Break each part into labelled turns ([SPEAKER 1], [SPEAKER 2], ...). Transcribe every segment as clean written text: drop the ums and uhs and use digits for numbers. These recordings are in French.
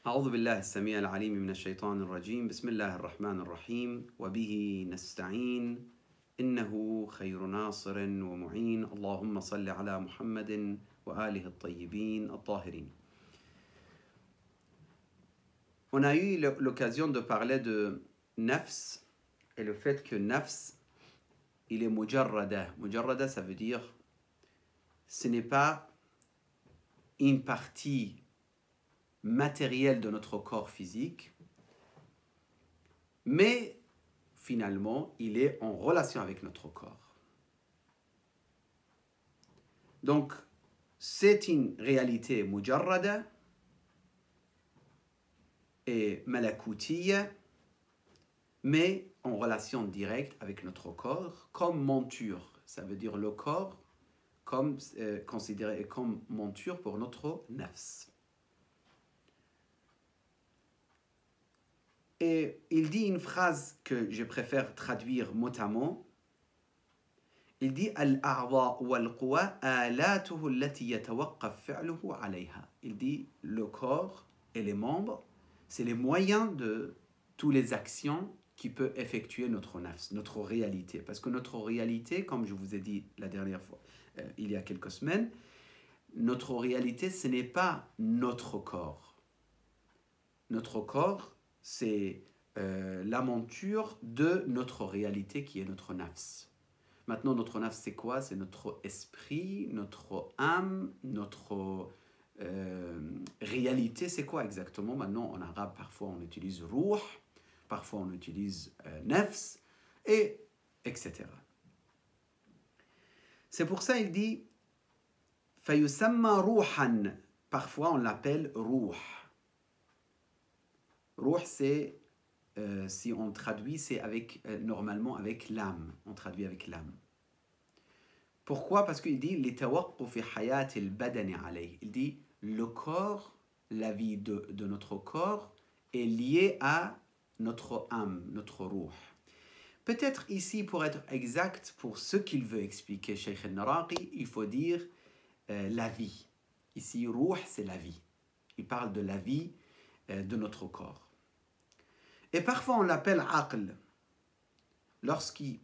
[SPEAKER 1] أعوذ بالله السميع العليم من الشيطان الرجيم بسم الله الرحمن الرحيم وبه نستعين إنه خير ناصر ومعين اللهم صل على محمد وآله الطيبين الطاهرين. On a eu l'occasion de parler de nafs et le fait que nafs il est mujarrada. Mujarrada ça veut dire ce n'est pas une partie matériel de notre corps physique, mais finalement, il est en relation avec notre corps. Donc, c'est une réalité mujarrada et malakoutiya, mais en relation directe avec notre corps, comme monture. Ça veut dire le corps comme considéré comme monture pour notre nafs. Et il dit une phrase que je préfère traduire mot à mot. Il dit Al-a'dha wal-quwa alatuhu allati yatawaqqaf fi'luhu 'alayha. Il dit le corps et les membres, c'est les moyens de toutes les actions qui peuvent effectuer notre nafs, notre réalité. Parce que notre réalité, comme je vous ai dit la dernière fois, il y a quelques semaines, notre réalité, ce n'est pas notre corps. Notre corps, c'est la monture de notre réalité qui est notre nafs. Maintenant, notre nafs, c'est quoi? C'est notre esprit, notre âme, notre réalité. C'est quoi exactement? Maintenant, en arabe, parfois on utilise ruh, parfois on utilise nafs, et etc. C'est pour ça qu'il dit فَيُسَمَّى ruhan. Parfois, on l'appelle ruh. Ruh, c'est, si on traduit, c'est avec, normalement avec l'âme. On traduit avec l'âme. Pourquoi? Parce qu'il dit il dit le corps, la vie de notre corps est liée à notre âme, notre ruh. Peut-être ici, pour être exact, pour ce qu'il veut expliquer, Cheikh al-Naraqi, il faut dire la vie. Ici, ruh, c'est la vie. Il parle de la vie de notre corps. Et parfois on l'appelle aql lorsqu'on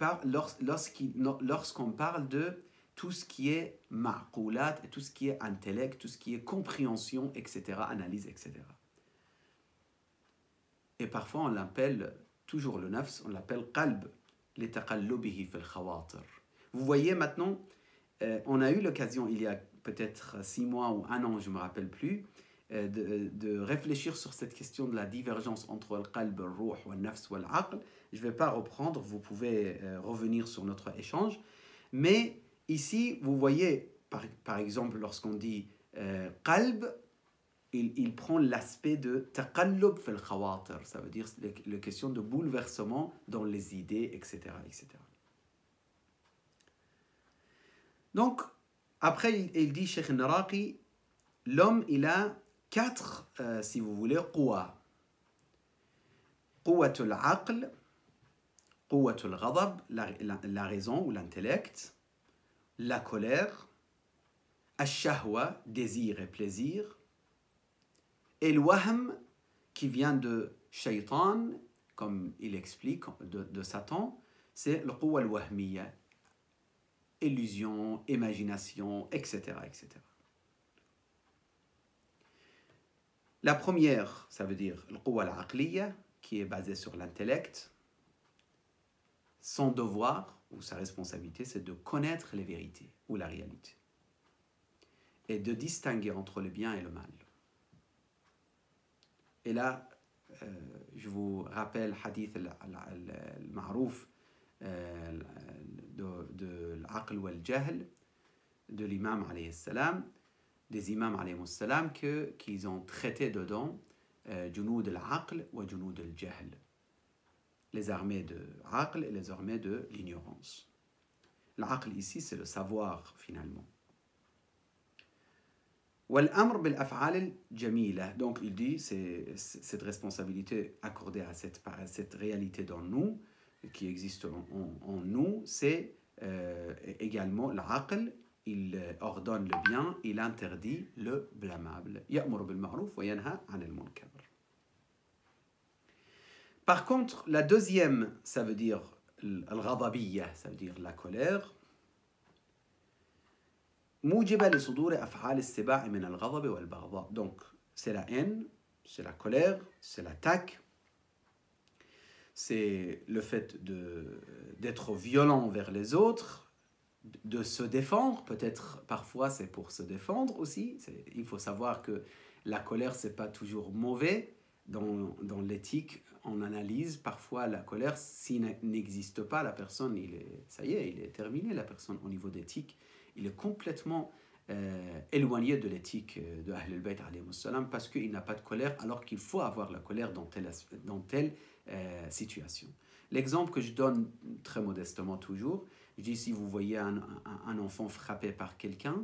[SPEAKER 1] parle de tout ce qui est ma'qulat, tout ce qui est intellect, tout ce qui est compréhension, etc., analyse, etc. Et parfois on l'appelle, toujours le nafs, on l'appelle qalb, litaqallubihi fil khawatir. Vous voyez maintenant, on a eu l'occasion il y a peut-être 6 mois ou 1 an, je ne me rappelle plus, de réfléchir sur cette question de la divergence entre le qalb, le ruh, le nafs ou l'aql. Je ne vais pas reprendre, vous pouvez revenir sur notre échange. Mais ici, vous voyez, par exemple, lorsqu'on dit qalb, il prend l'aspect de taqallub fil khawatir. Ça veut dire la question de bouleversement dans les idées, etc. etc. Donc, après, il dit, Cheikh al-Naraqi, l'homme, il a 4, si vous voulez, quwa. Quwatul aql, quwatul ghadab, la raison ou l'intellect, la colère, ash-shahwa, désir et plaisir, et le wahm, qui vient de shaytan, comme il explique, de Satan, c'est le quwa al-wahmiya, illusion, imagination, etc., etc. La première, ça veut dire le quwa al-aqliya, qui est basé sur l'intellect. Son devoir ou sa responsabilité, c'est de connaître les vérités ou la réalité et de distinguer entre le bien et le mal. Et là, je vous rappelle hadith al-ma'rouf de l'aql ou al-jahl de l'imam alayhi salam, des imams alayhi salam qu'ils ont traité dedans junoud al-aql ou junoud al-jahl, les armées de aql et les armées de l'ignorance. L'aql ici, c'est le savoir finalement. Wal-amr bil-af'al al-jamila. Donc il dit, c'est cette responsabilité accordée à cette réalité dans nous, qui existe en nous, c'est également l'aql. Il ordonne le bien, il interdit le blâmable. Ya'mur bil-ma'ruf wa yanha 'anil munkar. Par contre, la deuxième, ça veut dire al-ghadabiyya, ça veut dire la colère. موجبة لصدور أفعال السباع من الغضب والبغضاء. Donc, c'est la haine, c'est la colère, c'est l'attaque, c'est le fait d'être violent envers les autres, de se défendre. Peut-être parfois c'est pour se défendre aussi. Il faut savoir que la colère, c'est pas toujours mauvais. Dans l'éthique, on analyse parfois la colère. S'il n'existe pas, la personne, ça y est, il est terminé. La personne, au niveau d'éthique, il est complètement éloigné de l'éthique de Ahl al-Bayt parce qu'il n'a pas de colère, alors qu'il faut avoir la colère dans telle situation. L'exemple que je donne très modestement toujours, je dis si vous voyez un enfant frappé par quelqu'un,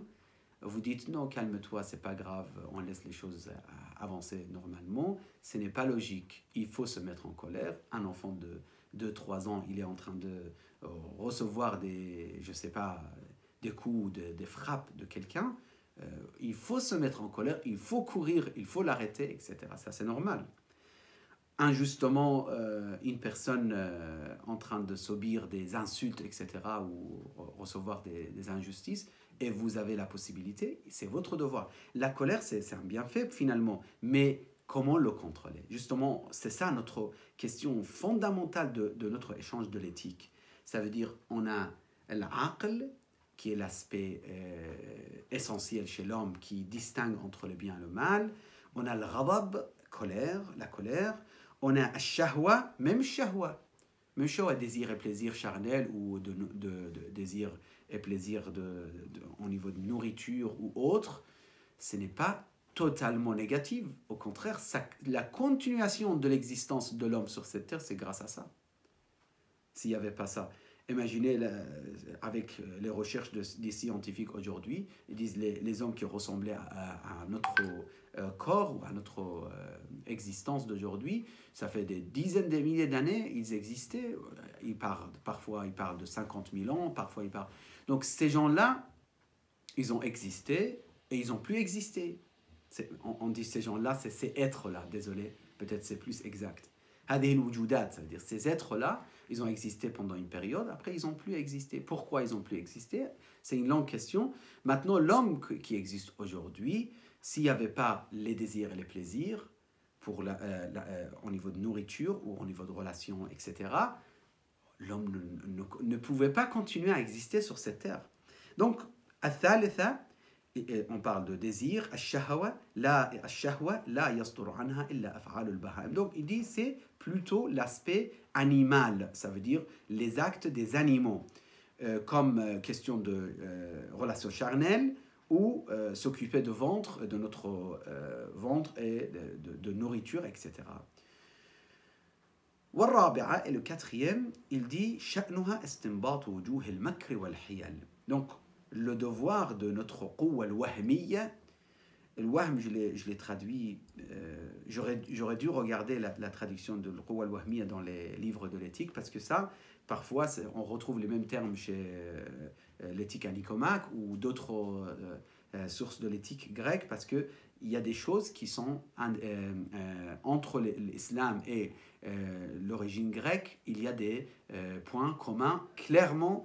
[SPEAKER 1] vous dites non, calme-toi, c'est pas grave, on laisse les choses avancer normalement. Ce n'est pas logique, il faut se mettre en colère. Un enfant de 2-3 ans, il est en train de recevoir des coups, des frappes de quelqu'un. Il faut se mettre en colère, il faut courir, il faut l'arrêter, etc. Ça, c'est normal. Injustement, une personne en train de subir des insultes, etc., ou recevoir des injustices, et vous avez la possibilité, c'est votre devoir. La colère, c'est un bienfait finalement, mais comment le contrôler? Justement, c'est ça notre question fondamentale de notre échange de l'éthique. Ça veut dire, on a l'aql, qui est l'aspect essentiel chez l'homme, qui distingue entre le bien et le mal. On a le ghadab, la colère. On a shahwa, même shahwa, désir et plaisir charnel, ou de désir et plaisir au niveau de nourriture ou autre. Ce n'est pas totalement négatif. Au contraire, la continuation de l'existence de l'homme sur cette terre, c'est grâce à ça. S'il n'y avait pas ça, imaginez avec les recherches des scientifiques aujourd'hui, ils disent les hommes qui ressemblaient à notre corps ou à notre existence d'aujourd'hui, ça fait des dizaines de milliers d'années, ils existaient. Parfois ils parlent de 50 000 ans, parfois ils parlent... Donc ces gens-là, ils ont existé et ils n'ont plus existé. On dit ces gens-là, c'est ces êtres-là, désolé, peut-être c'est plus exact. Hadin wujudat, ça veut dire ces êtres-là, ils ont existé pendant une période, après ils n'ont plus existé. Pourquoi ils n'ont plus existé? C'est une longue question. Maintenant, l'homme qui existe aujourd'hui, s'il n'y avait pas les désirs et les plaisirs, au niveau de nourriture ou au niveau de relations, etc., l'homme ne pouvait pas continuer à exister sur cette terre. Donc, on parle de désir, ash-shahwa, la yastur anha illa af'al al-baha'im. Donc il dit c'est plutôt l'aspect animal, ça veut dire les actes des animaux, comme question de relation charnelle ou s'occuper de notre ventre et de nourriture, etc. والرابعة, et le quatrième, il dit شأنها استنباط وجوه المكر والحيل. Donc le devoir de notre quwwa al-wahmiyya, le wahm, je l'ai traduit, j'aurais dû regarder la traduction de quwwa al-wahmiyya dans les livres de l'éthique, parce que ça, parfois, on retrouve les mêmes termes chez l'éthique à Nicomaque ou d'autres sources de l'éthique grecque, parce qu'il y a des choses qui sont entre l'islam et l'origine grecque, il y a des points communs clairement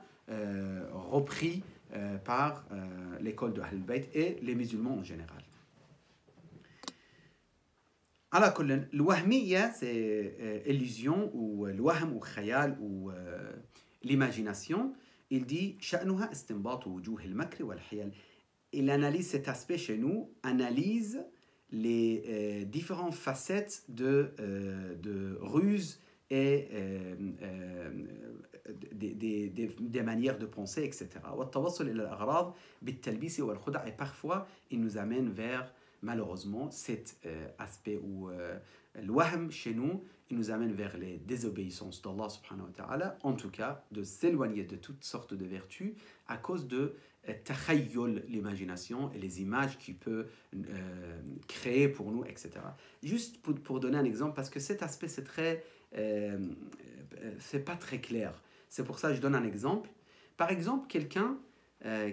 [SPEAKER 1] repris par l'école de Ahl al-Bayt et les musulmans en général. Alors, le wahmiyya, c'est illusion, ou le wahm, ou khayal, ou l'imagination. Il dit sha'nuha istinbat wujuh al-makr wal-hiyal. Il analyse cet aspect chez nous, analyse les différentes facettes de ruse et des manières de penser, etc. Et parfois, il nous amène vers, malheureusement, cet aspect où le wahm chez nous, il nous amène vers les désobéissances d'Allah subhanahu wa ta'ala, en tout cas de s'éloigner de toutes sortes de vertus à cause de takhayyul, l'imagination et les images qu'il peut créer pour nous, etc. Juste pour donner un exemple, parce que cet aspect c'est pas très clair. C'est pour ça que je donne un exemple. Par exemple, quelqu'un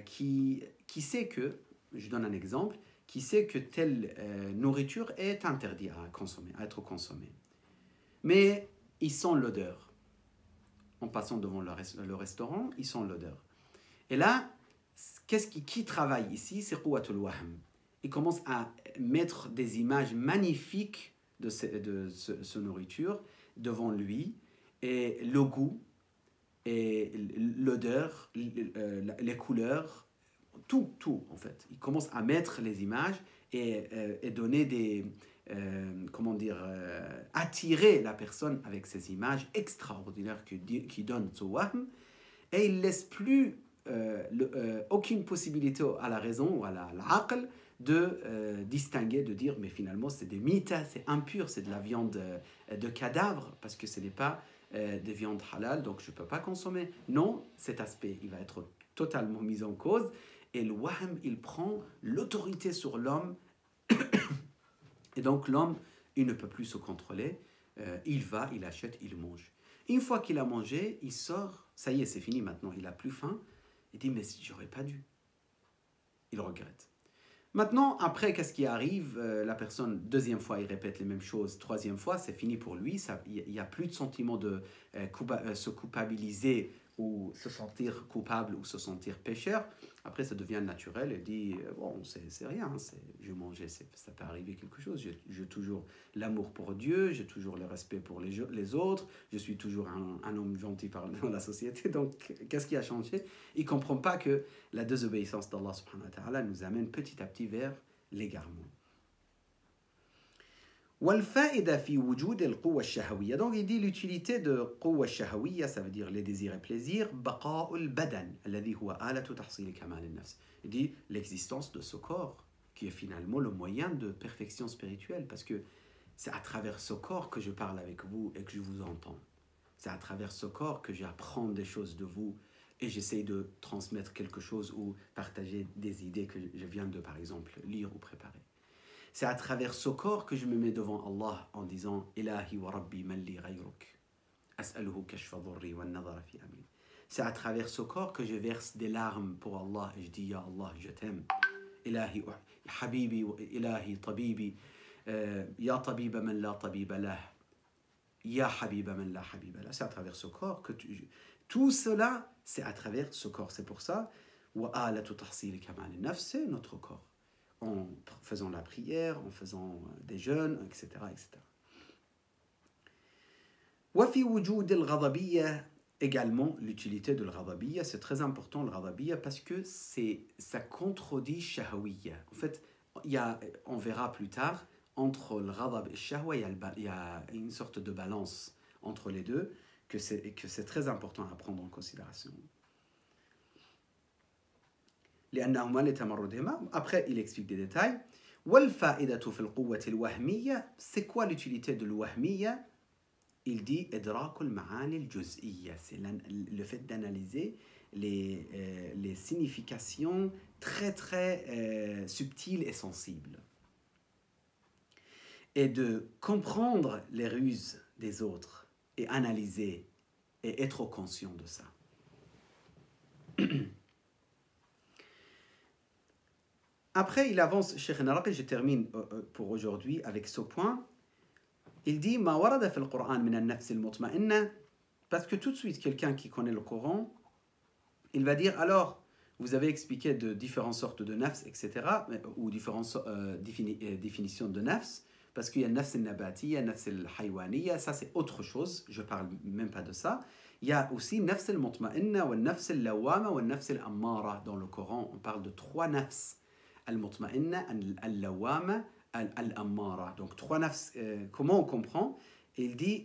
[SPEAKER 1] qui sait que, je donne un exemple, qui sait que telle nourriture est interdite à consommer, à être consommée. Mais ils sentent l'odeur. En passant devant le restaurant, ils sentent l'odeur. Et là, qui travaille ici? C'est Quwwatul Wahm. Il commence à mettre des images magnifiques de ce nourriture devant lui, et le goût, et l'odeur, les couleurs, tout en fait. Il commence à mettre les images et donner des... attirer la personne avec ces images extraordinaires qui donnent ce wahm, et il ne laisse plus aucune possibilité à la raison ou à l'aql de distinguer, de dire mais finalement c'est des mitas, c'est impur, c'est de la viande de cadavre, parce que ce n'est pas des viandes halal, donc je ne peux pas consommer. Non, cet aspect, il va être totalement mis en cause, et le wahm, il prend l'autorité sur l'homme, et donc l'homme, il ne peut plus se contrôler, il va, il achète, il mange. Une fois qu'il a mangé, il sort, ça y est, c'est fini maintenant, il n'a plus faim, il dit mais j'aurais pas dû. Il regrette. Maintenant, après, qu'est-ce qui arrive? La personne, deuxième fois, il répète les mêmes choses. Troisième fois, c'est fini pour lui. Il n'y a plus de sentiment de se culpabiliser ou se sentir coupable ou se sentir pécheur. Après, ça devient naturel. Il dit, bon, c'est rien. Je mangeais, ça peut arriver quelque chose. J'ai toujours l'amour pour Dieu. J'ai toujours le respect pour les autres. Je suis toujours un homme gentil dans la société. Donc, qu'est-ce qui a changé? Il ne comprend pas que la désobéissance d'Allah subhanahu wa ta'ala nous amène petit à petit vers l'égarement. والفائدة في وجود القوة الشهوية. Donc il dit l'utilité de قوة الشهوية, ça veut dire les désirs et plaisirs, بقاء البدن الذي هو آلة تحصيل كمال النفس. Il dit l'existence de ce corps qui est finalement le moyen de perfection spirituelle, parce que c'est à travers ce corps que je parle avec vous et que je vous entends. C'est à travers ce corps que j'apprends des choses de vous et j'essaie de transmettre quelque chose ou partager des idées que je viens de, par exemple, lire ou préparer. C'est à travers ce corps que je me mets devant Allah en disant Ilahi wa Rabbi man li ghayruk as'aluhu kashfa dhurri wa nadhara fi amri. C'est à travers ce corps que je verse des larmes pour Allah et je dis Ya Allah, je t'aime. Ilahi habibi ilahi tabibi ya tabiba man la tabiba lah. Ya habiba man la habiba lah. C'est à travers ce corps que tout cela, c'est à travers ce corps. C'est pour ça wa alatu tahsil kamal an-nafs, c'est notre corps. En faisant la prière, en faisant des jeûnes, etc. etc. وفي وجود الغضبية, également l'utilité de l'ghadabiyya, c'est très important le ghadabiyya parce que ça contredit shahwiyya. En fait, on verra plus tard, entre le ghadab et le shahwa, il y a une sorte de balance entre les deux que c'est très important à prendre en considération. Après, il explique des détails. C'est quoi l'utilité de l'wahmiyya? Il dit c'est le fait d'analyser les significations très très subtiles et sensibles et de comprendre les ruses des autres et analyser et être conscient de ça. Après, il avance, Cheikh Naraqi, je termine pour aujourd'hui avec ce point. Il dit Ma warada fil Qur'an min an-nafs al-mutma'inna, parce que tout de suite, quelqu'un qui connaît le Coran, il va dire alors, vous avez expliqué de différentes sortes de nafs, etc., ou différentes définitions de nafs, parce qu'il y a nafs al-nabatiyya, nafs al-haywaniya, ça c'est autre chose, je ne parle même pas de ça. Il y a aussi nafs al-mutma'inna, wa nafs al-lawama, wa nafs al-ammara. Dans le Coran, on parle de trois nafs. Al-mutma'inna, al-lawama, al-ammara. Donc trois nafs, comment on comprend? Il dit,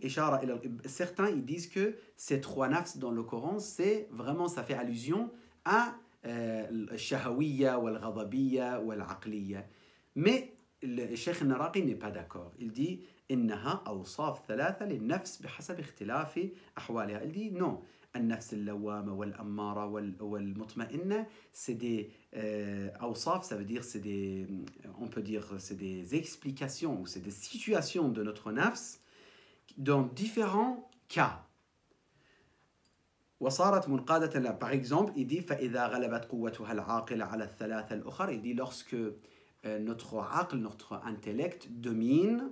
[SPEAKER 1] certains ils disent que ces trois nafs dans le Coran, c'est vraiment, ça fait allusion à al-shahawiyya, ou al-ghadabiyya, ou al-aqliyya. Mais le Cheikh Naraqi n'est pas d'accord. Il dit, إنها أوصاف ثلاثة للنفس بحسب اختلاف أحوالها. Il dit non. النفس اللوامة والأمارة والمطمئنة, c'est des أوصاف, ça veut dire c'est des, on peut dire c'est des explications ou c'est des situations de notre nafs dans différents cas. وصارت منقادة له. Par exemple, il dit فإذا غلبت قوتها العاقلة على الثلاثة الأخرى. Il dit lorsque notre aql, notre intellect domine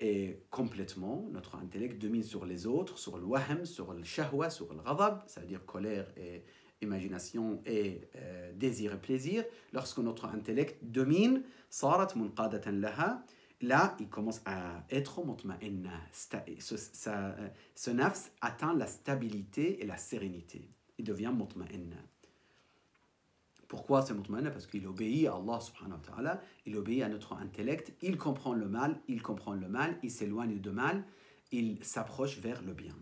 [SPEAKER 1] Et complètement, notre intellect domine sur les autres, sur le wahm, sur le shahwa, sur le ghadab, c'est-à-dire colère et imagination et désir et plaisir. Lorsque notre intellect domine, sarat munqadatan laha, là, il commence à être mutma'inna. Ce nafs atteint la stabilité et la sérénité. Il devient mutma'inna. Pourquoi c'est mutma'inna? Parce qu'il obéit à Allah subhanahu wa ta'ala, il obéit à notre intellect, il comprend le mal, il s'éloigne du mal, il s'approche vers le bien.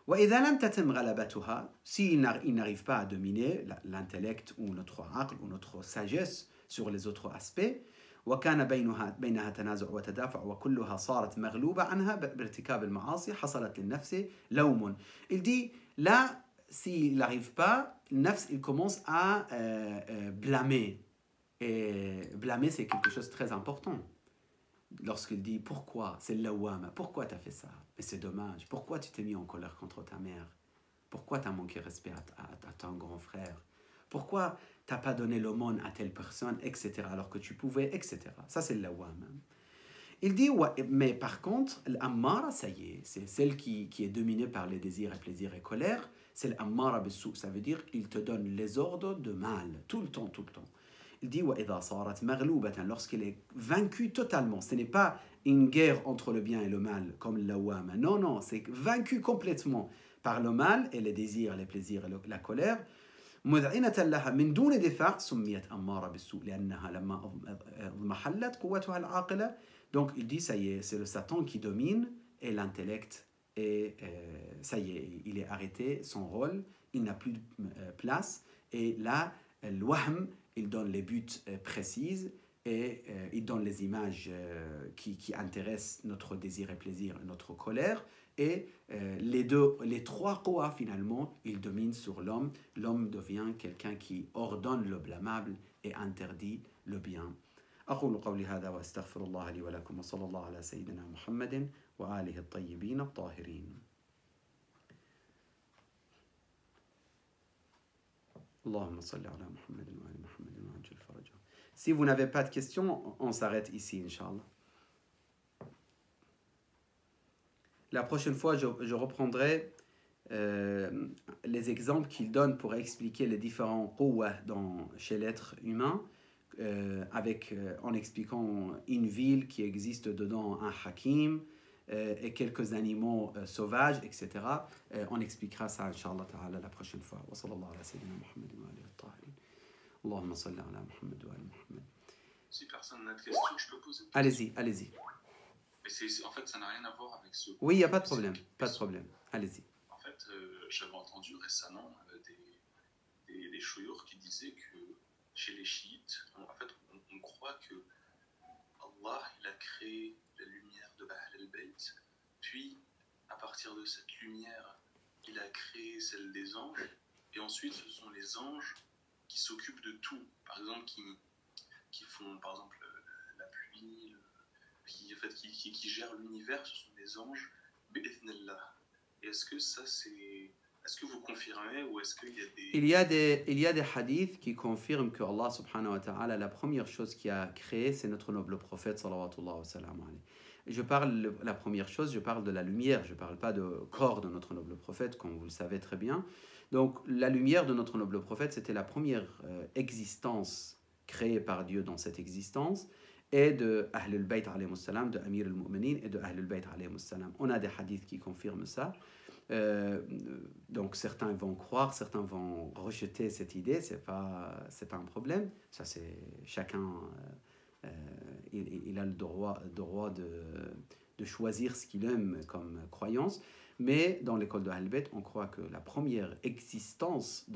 [SPEAKER 1] وإذا لم تتم غلبتها, s'il n'arrive pas à dominer l'intellect ou notre aql ou notre sagesse sur les autres aspects, وكان بينها تنازع وتدافع وكلها صارت مغلوبة عنها بارتكاب المعاصي حصلت للنفس لوم. Il dit là, s'il n'arrive pas, le nafs il commence à blâmer. Et blâmer, c'est quelque chose de très important. Lorsqu'il dit pourquoi, c'est l'awama, pourquoi tu as fait ça? Mais c'est dommage, pourquoi tu t'es mis en colère contre ta mère? Pourquoi tu as manqué respect à ton grand frère? Pourquoi tu n'as pas donné l'aumône à telle personne, etc., alors que tu pouvais, etc. Ça, c'est l'awama. Il dit, ouais, mais par contre, l'ammara, ça y est, c'est celle qui est dominée par les désirs et plaisirs et colère, c'est l'ammara bissou, ça veut dire qu'il te donne les ordres de mal, tout le temps, tout le temps. Il dit, lorsqu'il est vaincu totalement, ce n'est pas une guerre entre le bien et le mal, comme l'awama, non, non, c'est vaincu complètement par le mal et les désirs, les plaisirs et la colère. مذعنة لها من دون دفاع سميت أمارة بالسوء لأنها لما اضمحلت قوتها العاقلة. Donc il dit ça y est, c'est le Satan qui domine et l'intellect et ça y est, il est arrêté, son rôle, il n'a plus de place et là, le wahm, il donne les buts précises et il donne les images qui intéressent notre désir et plaisir, notre colère. Et les trois qowa finalement, ils dominent sur l'homme. L'homme devient quelqu'un qui ordonne le blâmable et interdit le bien. أقول قولي هذا وأستغفر الله لي ولكم وصلى الله على سيدنا محمد وآله الطيبين الطاهرين. اللهم صل على محمد وآل محمد وعجل فرجهم. Si vous n'avez pas de questions, on s'arrête ici, Inch'Allah. La prochaine fois, je reprendrai les exemples qu'il donne pour expliquer les différents quwwa chez l'être humain, en expliquant une ville qui existe dedans un hakim et quelques animaux sauvages, etc. On expliquera ça, Inch'Allah ta'ala, la prochaine fois. Wa sallallahu ala sayyidina Muhammad wa alihi at-tahirin. Allahumma salli ala Muhammad wa ali Muhammad.
[SPEAKER 2] Si personne n'a de questions, je peux poser une question.
[SPEAKER 1] Allez-y, allez-y.
[SPEAKER 2] Mais en fait, ça n'a rien à voir avec ce...
[SPEAKER 1] Oui, il n'y a pas de problème, pas de problème. Allez-y.
[SPEAKER 2] En fait, j'avais entendu récemment des chouyours qui disaient que chez les chiites, en fait, on croit que Allah, il a créé la lumière de Ahl al-Bayt, puis, à partir de cette lumière, il a créé celle des anges, et ensuite, ce sont les anges qui s'occupent de tout. Par exemple, qui font, par exemple, la pluie, qui gèrent l'univers, ce sont des anges, bi'ithnillah. Et est-ce que ça c'est... Est-ce que vous confirmez ou est-ce qu'il y a des...
[SPEAKER 1] Il y a des hadiths qui confirment que Allah subhanahu wa ta'ala, la première chose qu'il a créée, c'est notre noble prophète sallallahu wa sallam alayhi. La première chose, je parle de la lumière, je ne parle pas de corps de notre noble prophète, comme vous le savez très bien. Donc la lumière de notre noble prophète, c'était la première existence créée par Dieu dans cette existence, et de Ahl al-Bayt alayhi salam, de Amir al-Mu'minin et de Ahl al-Bayt alayhi salam. On a des hadiths qui confirment ça. Donc certains vont croire, certains vont rejeter cette idée, c'est pas un problème. Ça c'est chacun, il a le droit de choisir ce qu'il aime comme croyance. Mais dans l'école de Ahl-Bayt, on croit que la première existence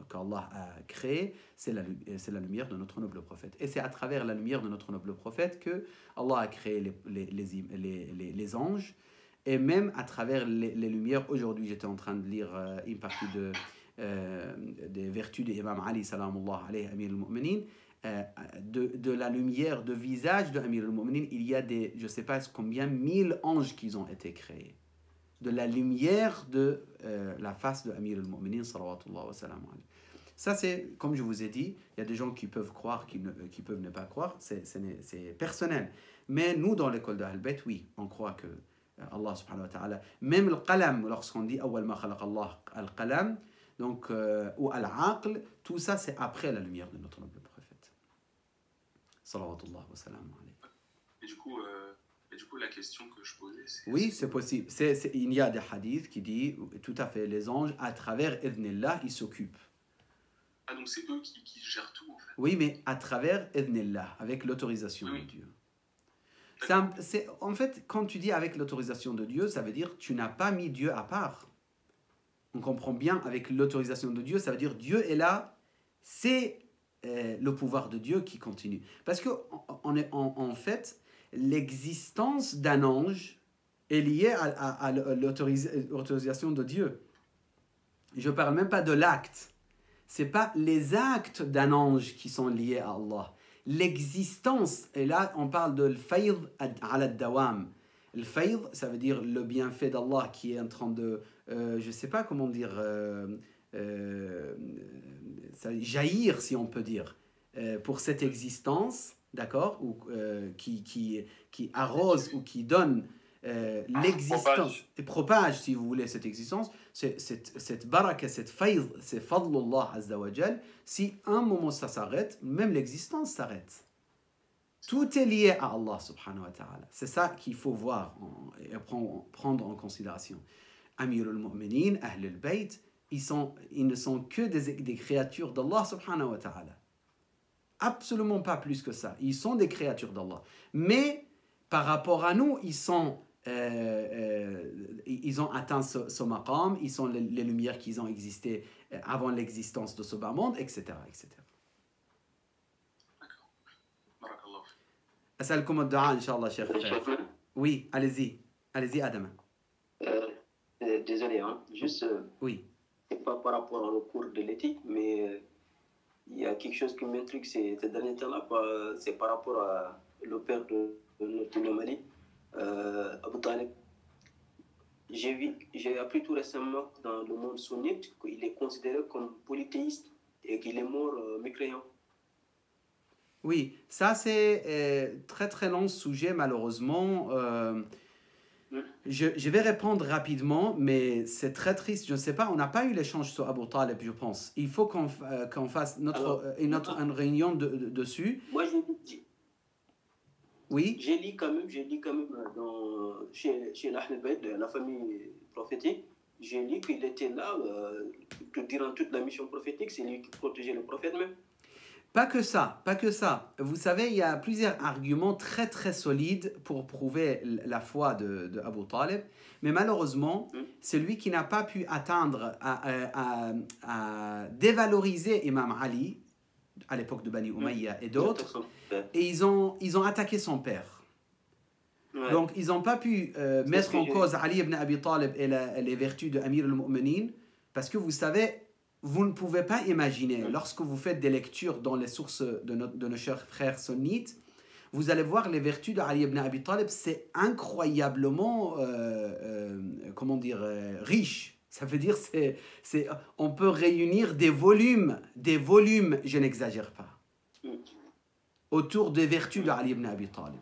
[SPEAKER 1] qu'Allah a créée, c'est la lumière de notre noble prophète. Et c'est à travers la lumière de notre noble prophète que Allah a créé les anges. Et même à travers les lumières, aujourd'hui j'étais en train de lire une partie des vertus d'Imam Ali, salamullah alayhi, Amir al-Mu'minin, de la lumière de visage de Amir al-Mu'minin, il y a je ne sais pas combien, 1000 anges qui ont été créés. De la lumière de la face de Amir al-Mu'minin, salawatullah wa salam alayhi. Ça, c'est, comme je vous ai dit, il y a des gens qui peuvent croire, qui peuvent ne pas croire, c'est personnel. Mais nous, dans l'école de Al-Bayt, oui, on croit que Allah subhanahu wa ta'ala, même le qalam, lorsqu'on dit awwal ma khalaq Allah al-qalam, donc, ou al-aql, tout ça, c'est après la lumière de notre noble prophète. Salawatullah wa salam alayhi.
[SPEAKER 2] Et du coup, la question que je posais, c'est...
[SPEAKER 1] Oui, c'est possible. Il y a des hadiths qui disent, tout à fait, les anges, à travers idnillah, ils s'occupent.
[SPEAKER 2] Ah, donc c'est eux qui gèrent tout, en fait.
[SPEAKER 1] Oui, mais à travers idnillah, avec l'autorisation de Dieu. En fait, quand tu dis avec l'autorisation de Dieu, ça veut dire tu n'as pas mis Dieu à part. On comprend bien, avec l'autorisation de Dieu, ça veut dire Dieu est là, c'est le pouvoir de Dieu qui continue. Parce que, en fait, l'existence d'un ange est liée à l'autorisation de Dieu. Je ne parle même pas de l'acte. Ce n'est pas les actes d'un ange qui sont liés à Allah. L'existence, et là on parle de l'fayd ala dawam. Le fayd, ça veut dire le bienfait d'Allah qui est en train de, je ne sais pas comment dire, jaillir, si on peut dire, pour cette existence, d'accord, ou qui arrose ou qui donne l'existence, et propage, si vous voulez, cette existence, cette baraka, cette fayd, c'est fadlullah azza wa jal. Si un moment ça s'arrête, même l'existence s'arrête. Tout est lié à Allah subhanahu wa ta'ala. C'est ça qu'il faut voir et prendre en considération. Amirul Mu'minin, Ahlul Bayt, ils ne sont que des créatures d'Allah subhanahu wa ta'ala. Absolument pas plus que ça. Ils sont des créatures d'Allah. Mais par rapport à nous, ils ont atteint ce maqam, ils sont les lumières qui ont existé avant l'existence de ce bas monde, etc. etc. أسألكم الدعاء إن شاء الله شيخ frère. Oui, allez-y. Allez-y, Adam.
[SPEAKER 3] Désolé, hein. Juste,
[SPEAKER 1] oui.
[SPEAKER 3] C'est pas par rapport au cours de l'éthique, mais il y a quelque chose qui m'intrigue ces derniers temps-là, c'est par rapport à le père de notre Mali, Abu Talib. J'ai appris tout récemment dans le monde sunnite qu'il est considéré comme polythéiste et qu'il est mort mécréant.
[SPEAKER 1] Oui, ça c'est très très long sujet malheureusement. Je vais répondre rapidement, mais c'est très triste. Je ne sais pas, on n'a pas eu l'échange sur Abu Talib, je pense. Il faut qu'on fasse une réunion dessus.
[SPEAKER 3] Moi,
[SPEAKER 1] oui.
[SPEAKER 3] J'ai lu quand même chez l'Ahl Bayt, la famille prophétique, j'ai lu qu'il était là durant toute la mission prophétique, c'est lui qui protégeait le prophète même.
[SPEAKER 1] Pas que ça, pas que ça. Vous savez, il y a plusieurs arguments très très solides pour prouver la foi de Abu Talib, mais malheureusement, c'est lui qui n'a pas pu atteindre à dévaloriser Imam Ali à l'époque de Bani Umayya et d'autres, et ils ont attaqué son père. Ouais. Donc ils n'ont pas pu mettre en cause Ali ibn Abi Talib et les vertus de Amir al-Mu'minin, parce que vous savez, vous ne pouvez pas imaginer, lorsque vous faites des lectures dans les sources de nos chers frères sunnites, vous allez voir les vertus de Ali ibn Abi Talib, c'est incroyablement, comment dire, riche. Ça veut dire, on peut réunir des volumes, je n'exagère pas, autour des vertus de Ali ibn Abi Talib.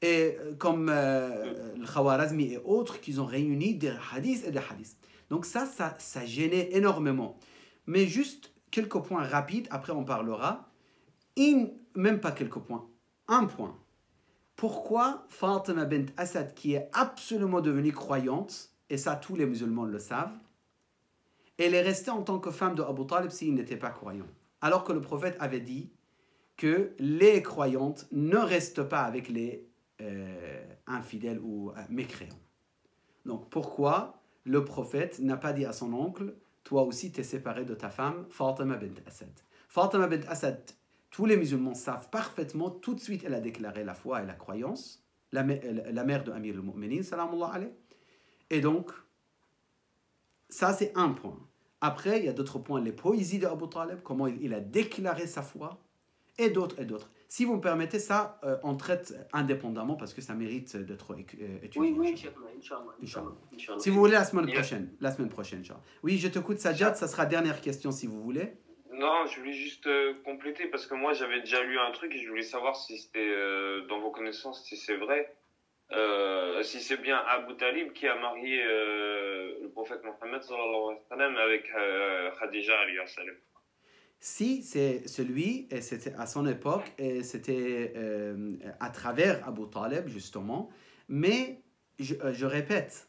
[SPEAKER 1] Et comme le Khawarazmi et autres, qui ont réuni des hadiths et des hadiths. Donc ça gênait énormément. Mais juste quelques points rapides, après on parlera. Même pas quelques points, un point. Pourquoi Fatima bint Asad, qui est absolument devenue croyante, et ça tous les musulmans le savent, elle est restée en tant que femme de Abu Talib s'il n'était pas croyant. Alors que le prophète avait dit que les croyantes ne restent pas avec les infidèles ou mécréants. Donc pourquoi le prophète n'a pas dit à son oncle, toi aussi t'es séparé de ta femme, Fatima bint Asad. Fatima bint Asad, tous les musulmans savent parfaitement, tout de suite elle a déclaré la foi et la croyance, la mère de Amir al-Mu'minin, salamullah alayh. Et donc, ça c'est un point. Après, il y a d'autres points, les poésies de Abu Talib, comment il a déclaré sa foi, et d'autres et d'autres. Si vous me permettez, ça, on traite indépendamment parce que ça mérite d'être étudié.
[SPEAKER 3] Oui, Inch'Allah.
[SPEAKER 1] Si vous voulez, la semaine prochaine, Inch'Allah. Oui, je t'écoute, Sajjad, ça sera dernière question si vous voulez.
[SPEAKER 4] Non, je voulais juste compléter parce que moi j'avais déjà lu un truc et je voulais savoir si c'était dans vos connaissances si c'est vrai. Si c'est bien Abu Talib qui a marié le prophète Mohammed sallallahu alayhi wa sallam avec Khadija alayhi salam.
[SPEAKER 1] Si c'est celui, et c'était à son époque, et c'était à travers Abu Talib, justement, mais je répète,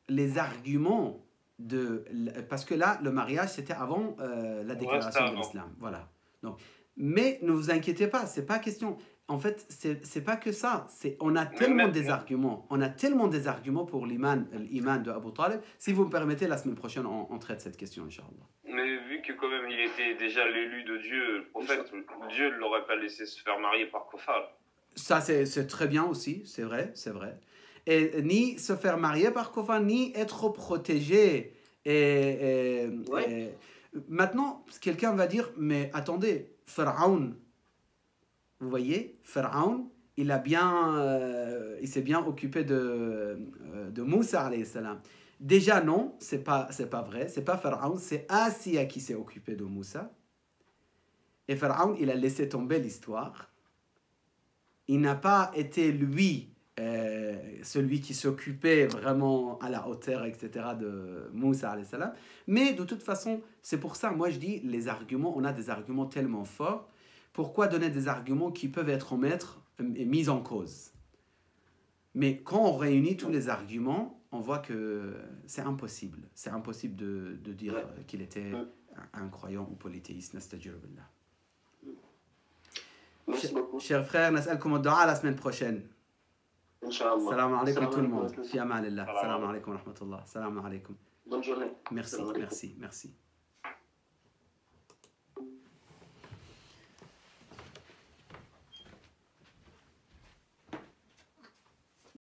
[SPEAKER 1] les arguments de... Parce que là, le mariage, c'était avant la déclaration de l'islam. Voilà. Donc, mais ne vous inquiétez pas, c'est pas question... En fait, c'est pas que ça. On a tellement des arguments. On a tellement des arguments pour l'iman de Abu Talib. Si vous me permettez, la semaine prochaine, on traite cette question, Inch'Allah.
[SPEAKER 4] Mais vu que quand même il était déjà l'élu de Dieu, le prophète, Dieu ne l'aurait pas laissé se faire marier par Kofar.
[SPEAKER 1] Ça, c'est très bien aussi, c'est vrai, c'est vrai. Et ni se faire marier par Kofar, ni être protégé. Maintenant, quelqu'un va dire, mais attendez, Pharaon, vous voyez, Pharaon, il s'est bien occupé de Moussa alayhi salam. Déjà non, c'est pas vrai, c'est pas Pharaon, c'est Asiya qui s'est occupé de Moussa. Et Pharaon, il a laissé tomber l'histoire. Il n'a pas été lui celui qui s'occupait vraiment à la hauteur, etc. de Moussa alayhi salam. Mais de toute façon, c'est pour ça, moi je dis, les arguments, on a des arguments tellement forts. Pourquoi donner des arguments qui peuvent être mis en cause? Mais quand on réunit tous les arguments, on voit que c'est impossible. C'est impossible de dire qu'il était un croyant ou polythéiste. Nastajir billah.
[SPEAKER 3] Merci beaucoup.
[SPEAKER 1] Chers frères, nas'alkum ad-du'a la semaine prochaine.
[SPEAKER 3] Inch'Allah.
[SPEAKER 1] Salam alaikum
[SPEAKER 3] Salam
[SPEAKER 1] tout le
[SPEAKER 3] alaikum
[SPEAKER 1] monde.
[SPEAKER 3] à tous.
[SPEAKER 1] Fi amanillah. Salam alaikum wa rahmatullah. Salam alaikum.
[SPEAKER 3] Bonne journée.
[SPEAKER 1] Merci,
[SPEAKER 3] Salam alaikum.
[SPEAKER 1] merci.